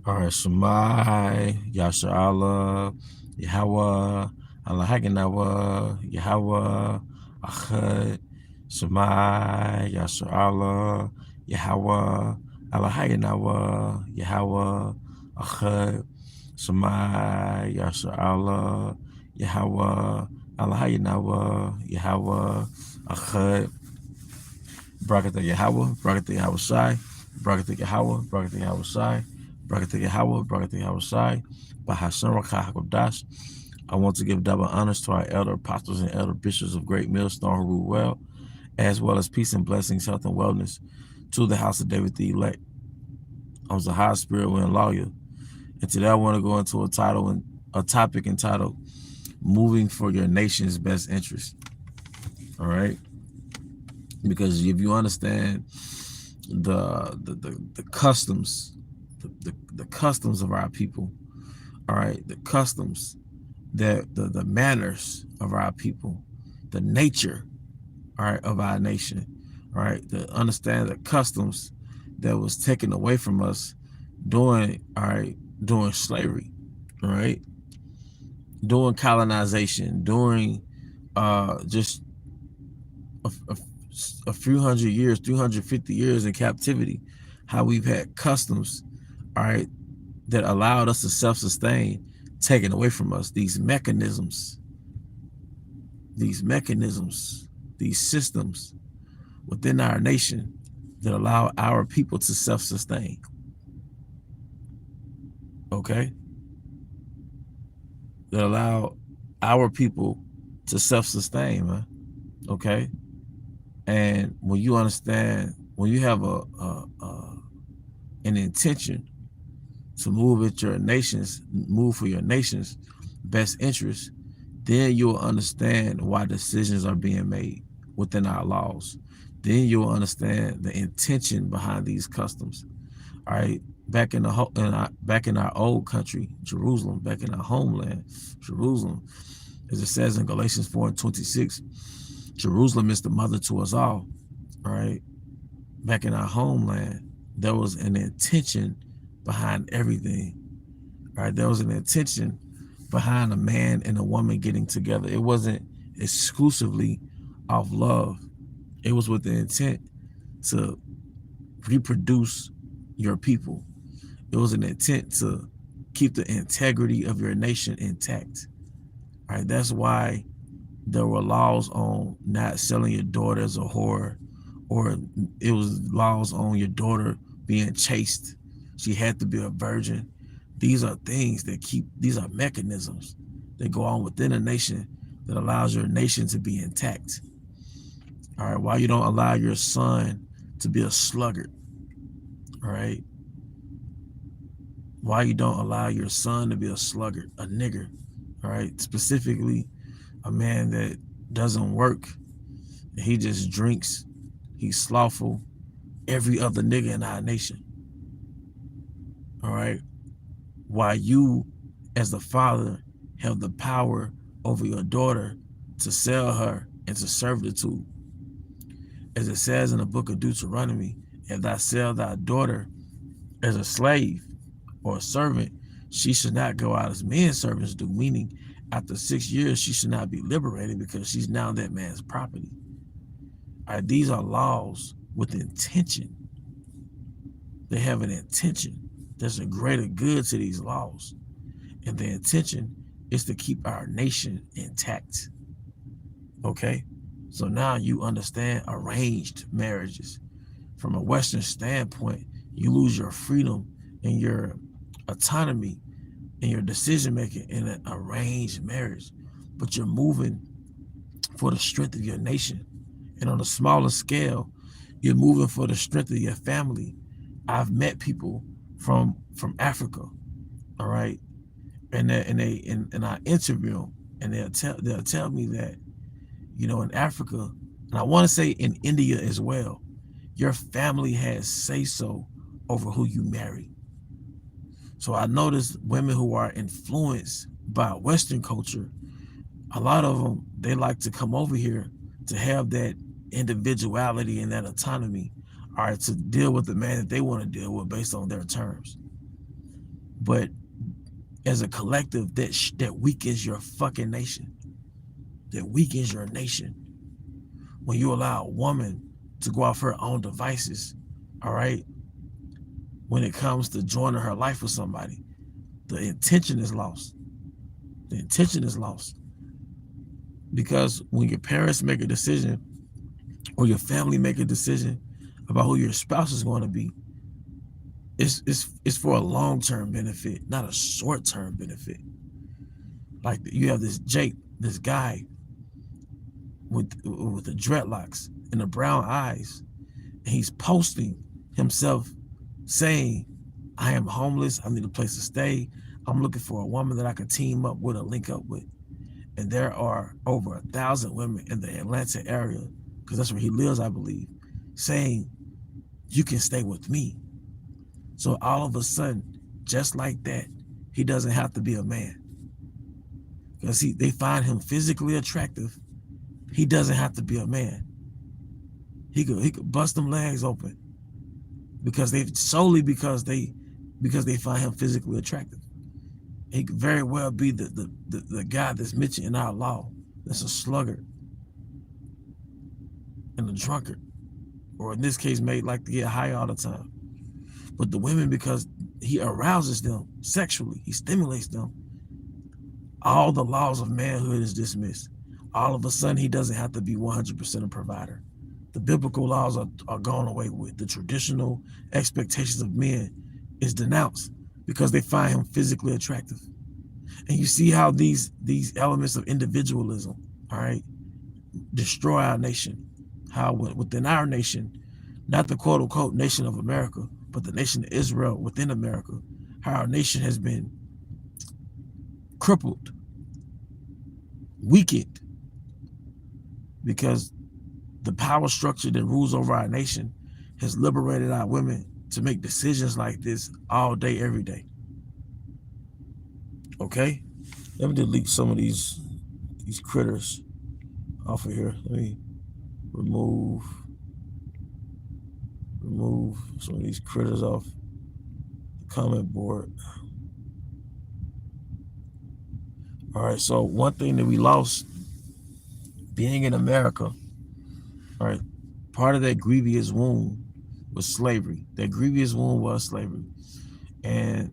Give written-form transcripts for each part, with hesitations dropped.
All right, Shemai, Yasha Allah, Yahweh, Allah Haginawa, Yahweh, Achad, Shemai, Yasha Allah, Yahweh, Allah Haginawa, Yahweh, Achad, Shemai, Yasha Allah, Yahweh, Allah Haginawa, Yahweh, Achad, Brakata Yahweh, Brakata Yahweh Shai, Brakata Yahweh, Brakata Yahweh Shai, Brakata Yahweh, Brakata Yahweh Shai, Bahashem Rakah HaKodash. I want to give double honors to our elder apostles and elder bishops of Great Millstone who rule well, as well as peace and blessings, health and wellness to the house of David the elect. I was a high spirit winning lawyer. And today I want to go into a topic entitled Moving for Your Nation's Best Interest. All right. Because if you understand the customs, the customs of our people, all right, the customs, the manners of our people, the nature, all right, of our nation, all right, to understand the customs that was taken away from us during slavery, all right, during colonization, during just a, a few hundred years, 350 years in captivity, how we've had customs, all right, that allowed us to self-sustain, taken away from us. These mechanisms, these systems within our nation that allow our people to self-sustain. Okay? That allow our people to self-sustain, man. Okay? And when you understand, when you have an intention to move for your nation's best interest, then you'll understand why decisions are being made within our laws. Then you'll understand the intention behind these customs. All right, back in our old country, Jerusalem, back in our homeland, Jerusalem, as it says in Galatians 4:26, Jerusalem is the mother to us all. All right, back in our homeland, there was an intention behind everything. All right, there was an intention behind a man and a woman getting together. It wasn't exclusively off love. It was with the intent to reproduce your people. It was an intent to keep the integrity of your nation intact. All right, that's why there were laws on not selling your daughter as a whore, or it was laws on your daughter being chaste. She had to be a virgin. These are things that these are mechanisms that go on within a nation that allows your nation to be intact. All right, why you don't allow your son to be a sluggard? All right, why you don't allow your son to be a sluggard, a nigger? All right, specifically a man that doesn't work, he just drinks, he's slothful, every other nigga in our nation. All right, why you as the father have the power over your daughter to sell her into servitude. As it says in the book of Deuteronomy, if thou sell thy daughter as a slave or a servant, she should not go out as men servants do, meaning after 6 years, she should not be liberated because she's now that man's property. All right, these are laws with intention. They have an intention. There's a greater good to these laws. And the intention is to keep our nation intact. Okay? So now you understand arranged marriages. From a Western standpoint, you lose your freedom and your autonomy and your decision making in an arranged marriage, but you're moving for the strength of your nation. And on a smaller scale, you're moving for the strength of your family. I've met people from Africa, all right, and I interview them, and they'll tell me that, you know, in Africa, and I want to say in India as well, your family has say so over who you marry. So I notice women who are influenced by Western culture, a lot of them, they like to come over here to have that individuality and that autonomy, all right, to deal with the man that they want to deal with based on their terms. But as a collective, that weakens your fucking nation. That weakens your nation. When you allow a woman to go off her own devices, all right, when it comes to joining her life with somebody, the intention is lost. The intention is lost. Because when your parents make a decision or your family make a decision about who your spouse is going to be, it's for a long-term benefit, not a short-term benefit. Like you have this Jake, this guy with the dreadlocks and the brown eyes, and he's posting himself saying, I am homeless, I need a place to stay, I'm looking for a woman that I can team up with or link up with. And there are over 1,000 women in the Atlanta area, because that's where he lives, I believe, saying, you can stay with me. So all of a sudden, just like that, he doesn't have to be a man. Because they find him physically attractive. He doesn't have to be a man. He could bust them legs open because they find him physically attractive. He could very well be the guy that's mentioned in our law, that's a sluggard and a drunkard, or in this case, made like to get high all the time. But the women, because he arouses them sexually, he stimulates them, all the laws of manhood is dismissed. All of a sudden, he doesn't have to be 100% a provider. The biblical laws are gone away with. The traditional expectations of men is denounced because they find him physically attractive. And you see how these elements of individualism, all right, destroy our nation. How within our nation, not the quote unquote nation of America, but the nation of Israel within America, how our nation has been crippled, weakened, because the power structure that rules over our nation has liberated our women to make decisions like this all day, every day. Okay? Let me delete some of these critters off of here. Let me remove some of these critters off the comment board. All right, so one thing that we lost being in America, all right, part of that grievous wound was slavery. That grievous wound was slavery. And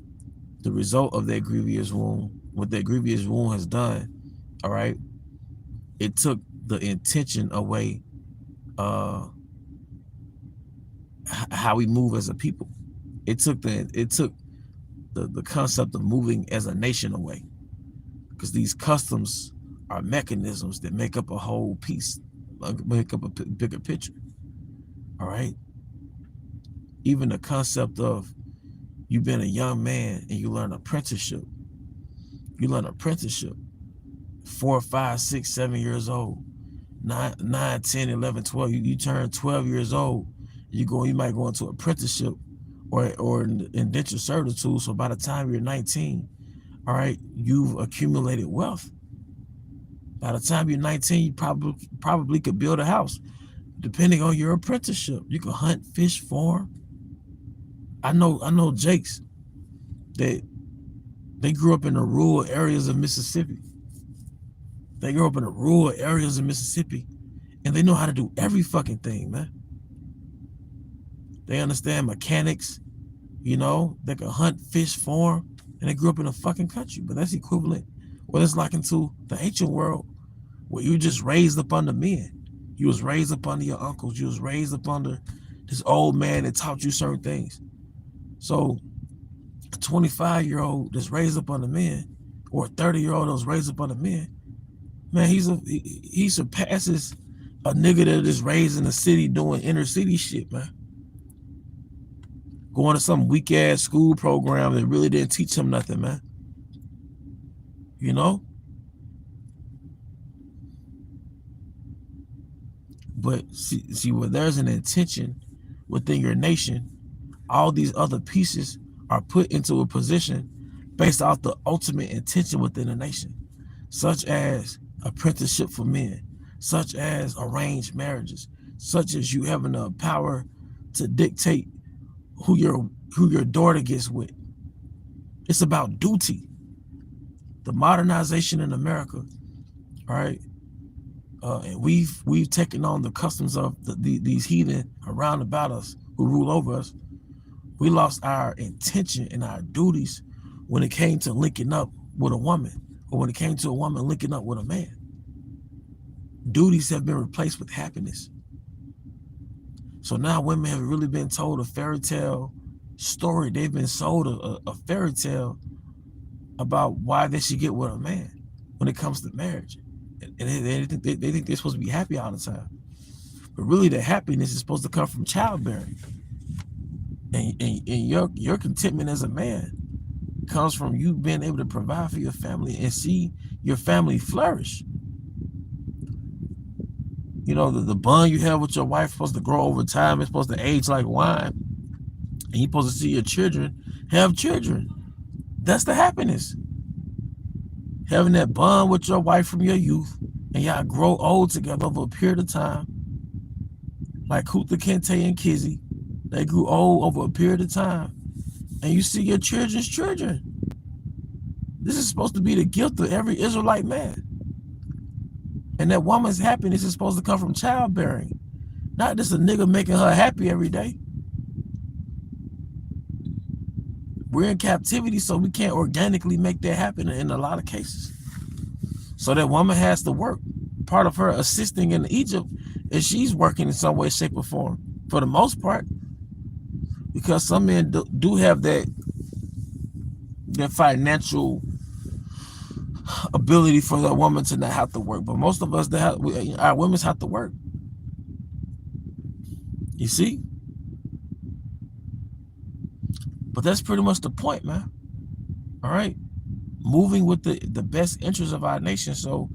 the result of that grievous wound, what that grievous wound has done, all right, it took the intention away how we move as a people. It took the concept of moving as a nation away, because these customs are mechanisms that make up a whole piece, make up a bigger picture. All right. Even the concept of you being a young man and you learn apprenticeship. You learn apprenticeship 4, 5, 6, 7 years old, 9, 10, 11, 12. You turn 12 years old. You might go into apprenticeship or indentured servitude. So by the time you're 19, all right, you've accumulated wealth. By the time you're 19, you probably could build a house, depending on your apprenticeship. You can hunt, fish, farm. I know Jakes that they grew up in the rural areas of Mississippi. They grew up in the rural areas of Mississippi, and they know how to do every fucking thing, man. They understand mechanics, you know, they can hunt, fish, farm, and they grew up in a fucking country. But that's equivalent, well, it's like into the ancient world where you just raised up under men. You was raised up under your uncles. You was raised up under this old man that taught you certain things. So a 25-year-old that's raised up under men, or a 30-year-old that's raised up under men, man, he surpasses a nigga that is raised in the city doing inner city shit, man. Going to some weak ass school program that really didn't teach him nothing, man. You know? But see, where there's an intention within your nation, all these other pieces are put into a position based off the ultimate intention within the nation, such as apprenticeship for men, such as arranged marriages, such as you having the power to dictate who your daughter gets with. It's about duty. The modernization in America, all right? And we've taken on the customs of these heathen around about us who rule over us. We lost our intention and our duties when it came to linking up with a woman, or when it came to a woman linking up with a man. Duties have been replaced with happiness. So now women have really been told a fairy tale story. They've been sold a fairy tale about why they should get with a man when it comes to marriage. And they think they're supposed to be happy all the time. But really the happiness is supposed to come from childbearing. And your contentment as a man comes from you being able to provide for your family and see your family flourish. You know, the bond you have with your wife is supposed to grow over time. It's supposed to age like wine. And you're supposed to see your children have children. That's the happiness. Having that bond with your wife from your youth, and y'all grow old together over a period of time. Like Kunta Kinte and Kizzy, they grew old over a period of time. And you see your children's children. This is supposed to be the gift of every Israelite man. And that woman's happiness is supposed to come from childbearing. Not just a nigga making her happy every day. We're in captivity, so we can't organically make that happen in a lot of cases. So that woman has to work. Part of her assisting in Egypt is she's working in some way, shape, or form, for the most part. Because some men do have that financial ability for the woman to not have to work. But most of us, our women have to work. You see? But that's pretty much the point, man. All right? Moving with the best interests of our nation. So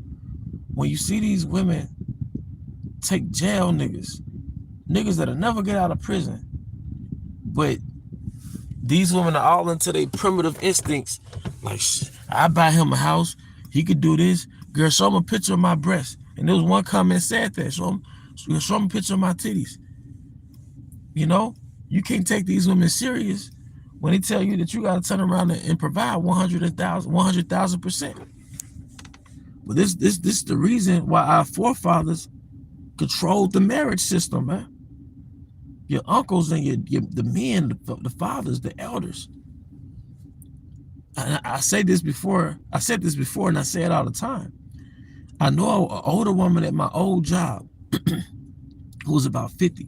when you see these women take jail niggas that'll never get out of prison, but these women are all into their primitive instincts. Like, I buy him a house, he could do this. Girl, show him a picture of my breast. And there was one comment said that. Show him a picture of my titties. You know, you can't take these women serious when they tell you that you got to turn around and provide 100,000%. But this is the reason why our forefathers controlled the marriage system, man. Your uncles and the men, the fathers, the elders. And I said this before, and I say it all the time. I know an older woman at my old job who was about 50.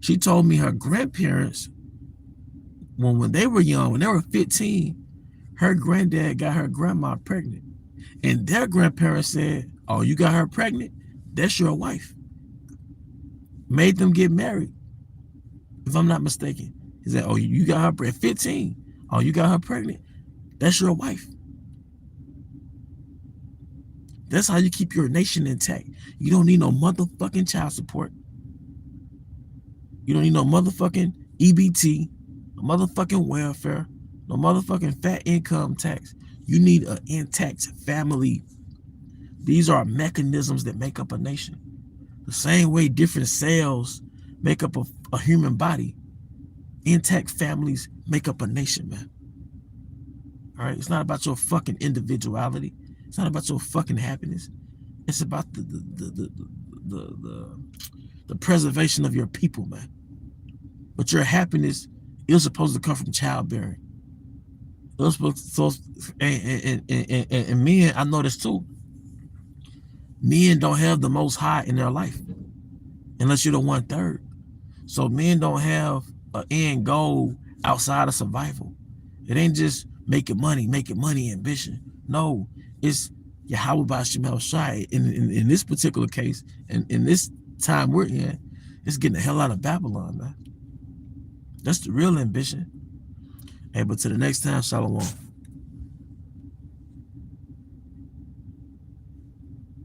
She told me her grandparents, when they were young, when they were 15, her granddad got her grandma pregnant. And their grandparents said, oh, you got her pregnant? That's your wife. Made them get married, if I'm not mistaken. He said, oh, you got her at 15. Oh, you got her pregnant? That's your wife. That's how you keep your nation intact. You don't need no motherfucking child support. You don't need no motherfucking EBT, no motherfucking welfare, no motherfucking fat income tax. You need an intact family. These are mechanisms that make up a nation. The same way different cells make up a human body, intact families make up a nation, man. All right, it's not about your fucking individuality. It's not about your fucking happiness. It's about the preservation of your people, man. But your happiness is supposed to come from childbearing. And men, I know this too. Men don't have the most high in their life unless you're the 1/3. So men don't have an end goal outside of survival. It ain't just making money ambition. No, it's Yahweh B'Shem El Shai. In this particular case, and in this time we're in, it's getting the hell out of Babylon, man. That's the real ambition. Hey, but to the next time, shalom.